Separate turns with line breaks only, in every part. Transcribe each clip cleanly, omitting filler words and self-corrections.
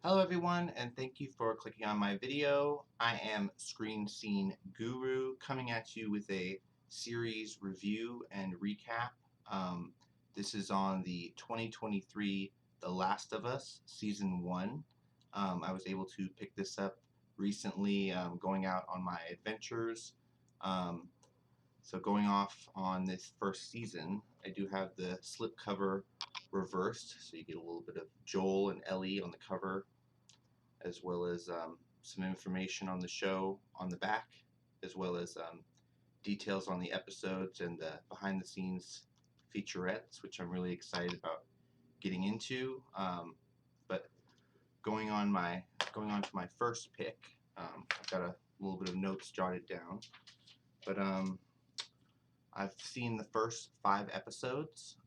Hello everyone, and thank you for clicking on my video. I am Screen Scene Guru, coming at you with a series review and recap. This is on the 2023 The Last of Us Season 1. I was able to pick this up recently, going out on my adventures. Um, so going off on this first season, I do have the slipcover reversed, so you get a little bit of Joel and Ellie on the cover, as well as some information on the show on the back, as well as details on the episodes and the behind the scenes featurettes, which I'm really excited about getting into. But going on my going on to my first pick, I've got a little bit of notes jotted down. But I've seen the first 5 episodes.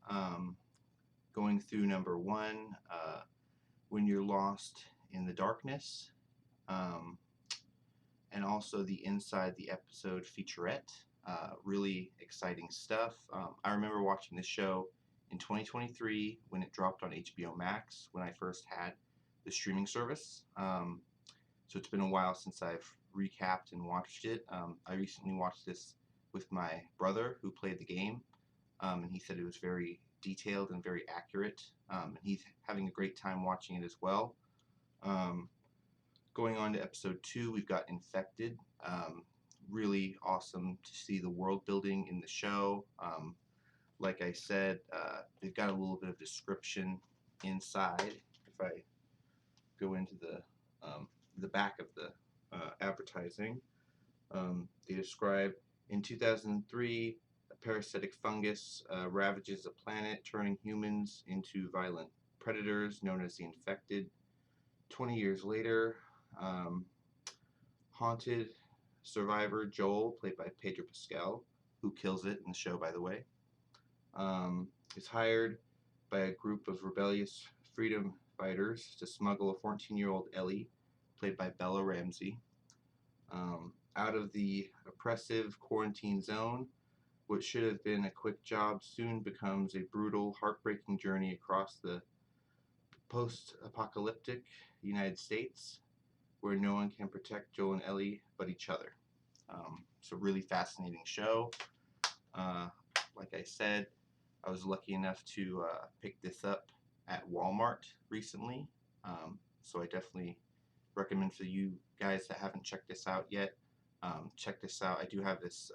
Going through number one, when you're lost in the darkness, um, and also the inside the episode featurette. Really exciting stuff. I remember watching this show in 2023 when it dropped on HBO Max when I first had the streaming service. So it's been a while since I've recapped and watched it. I recently watched this with my brother who played the game, and he said it was very detailed and very accurate. And he's having a great time watching it as well. Um, Going on to episode 2, we've got Infected. Really awesome to see the world building in the show. Like I said, they've got a little bit of description inside. If I go into the back of the advertising, they describe in 2003, a parasitic fungus ravages a planet, turning humans into violent predators known as the Infected. 20 years later, um, haunted survivor Joel, played by Pedro Pascal, who kills it in the show, by the way, is hired by a group of rebellious freedom fighters to smuggle a 14-year-old Ellie, played by Bella Ramsey, out of the oppressive quarantine zone. What should have been a quick job soon becomes a brutal, heartbreaking journey across the post-apocalyptic United States, where no one can protect Joel and Ellie but each other. It's a really fascinating show. Uh, like I said, I was lucky enough to pick this up at Walmart recently, so I definitely recommend for you guys that haven't checked this out yet. Check this out. I do have this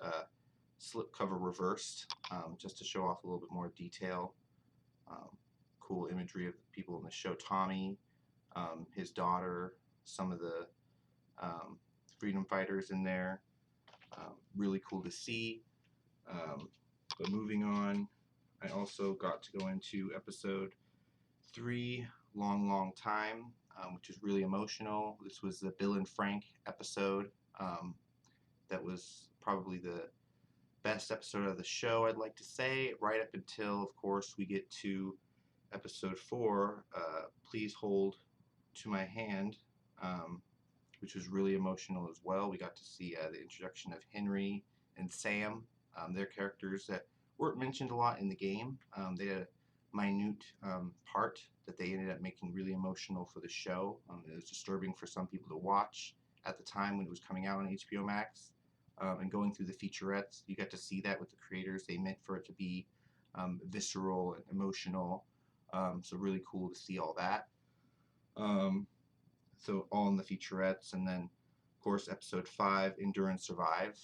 slipcover reversed, just to show off a little bit more detail. Um, cool imagery of the people in the show. Tommy, his daughter, some of the um, freedom fighters in there. Really cool to see. Um, but moving on, I also got to go into episode 3, Long, Long Time, which is really emotional. This was the Bill and Frank episode. That was probably the best episode of the show, I'd like to say, right up until, of course, we get to episode 4, Please Hold to My Hand, which was really emotional as well. We got to see the introduction of Henry and Sam, their characters that weren't mentioned a lot in the game. They had a minute part that they ended up making really emotional for the show. It was disturbing for some people to watch at the time when it was coming out on HBO Max. And going through the featurettes, you got to see that with the creators. They meant for it to be visceral and emotional. So really cool to see all that. Um, so all in the featurettes, and then of course episode 5, Endure and Survive,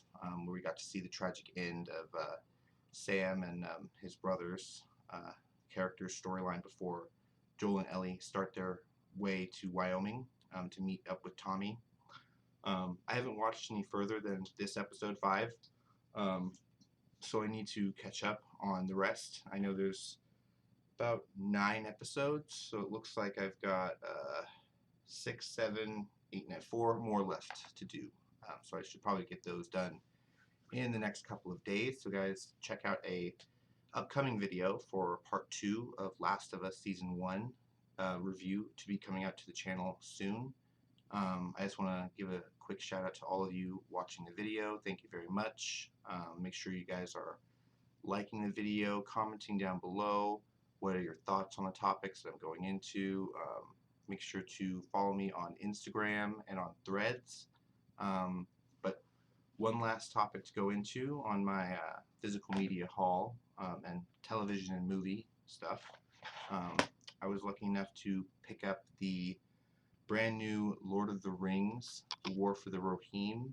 where we got to see the tragic end of Sam and his brothers characters storyline before Joel and Ellie start their way to Wyoming to meet up with Tommy. I haven't watched any further than this episode 5, so I need to catch up on the rest. I know there's about 9 episodes, so it looks like I've got 6, 7, 8, 9, 4 more left to do. So I should probably get those done in the next couple of days. So guys, check out a upcoming video for part 2 of Last of Us Season 1 review to be coming out to the channel soon. I just want to give a quick shout out to all of you watching the video. Thank you very much. Make sure you guys are liking the video, commenting down below. What are your thoughts on the topics that I'm going into? make sure to follow me on Instagram and on Threads. But one last topic to go into on my physical media haul and television and movie stuff. Um, I was lucky enough to pick up the brand new Lord of the Rings, The War for the Rohirrim.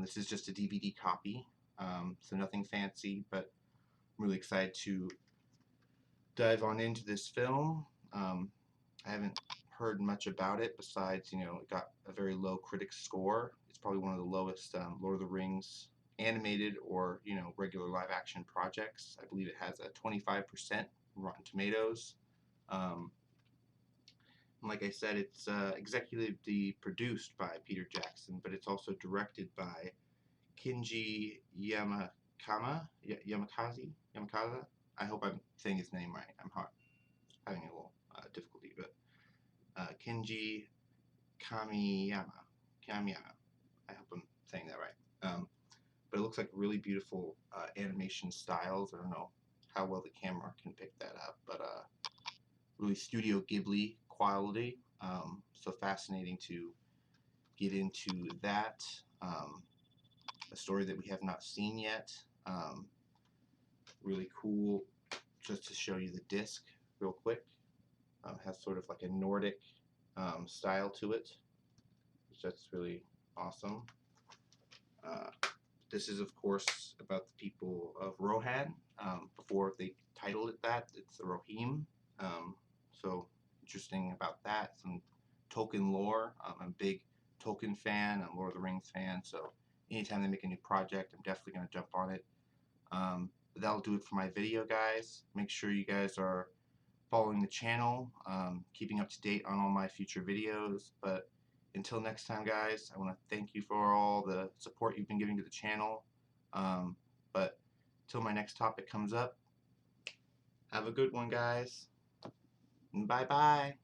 This is just a DVD copy, so nothing fancy, but I'm really excited to dive on into this film. I haven't heard much about it besides, it got a very low critic score. It's probably one of the lowest Lord of the Rings animated or, regular live action projects. I believe it has a 25% Rotten Tomatoes. Um, and like I said, it's executively produced by Peter Jackson, but it's also directed by Kinji Yamakaza. I hope I'm saying his name right. I'm having a little difficulty, but Kinji Kamiyama. I hope I'm saying that right. But it looks like really beautiful animation styles. I don't know how well the camera can pick that up, but really Studio Ghibli quality. So fascinating to get into that. A story that we have not seen yet. Really cool. Just to show you the disc real quick. Has sort of like a Nordic style to it, which that's really awesome. This is, of course, about the people of Rohan. Before they titled it that, it's the Rohirrim. So interesting about that. Some Tolkien lore. I'm a big Tolkien fan. I'm a Lord of the Rings fan. So anytime they make a new project, I'm definitely going to jump on it. But that'll do it for my video, guys. Make sure you guys are following the channel, keeping up to date on all my future videos. But until next time, guys, I want to thank you for all the support you've been giving to the channel. But until my next topic comes up, have a good one, guys. Bye-bye.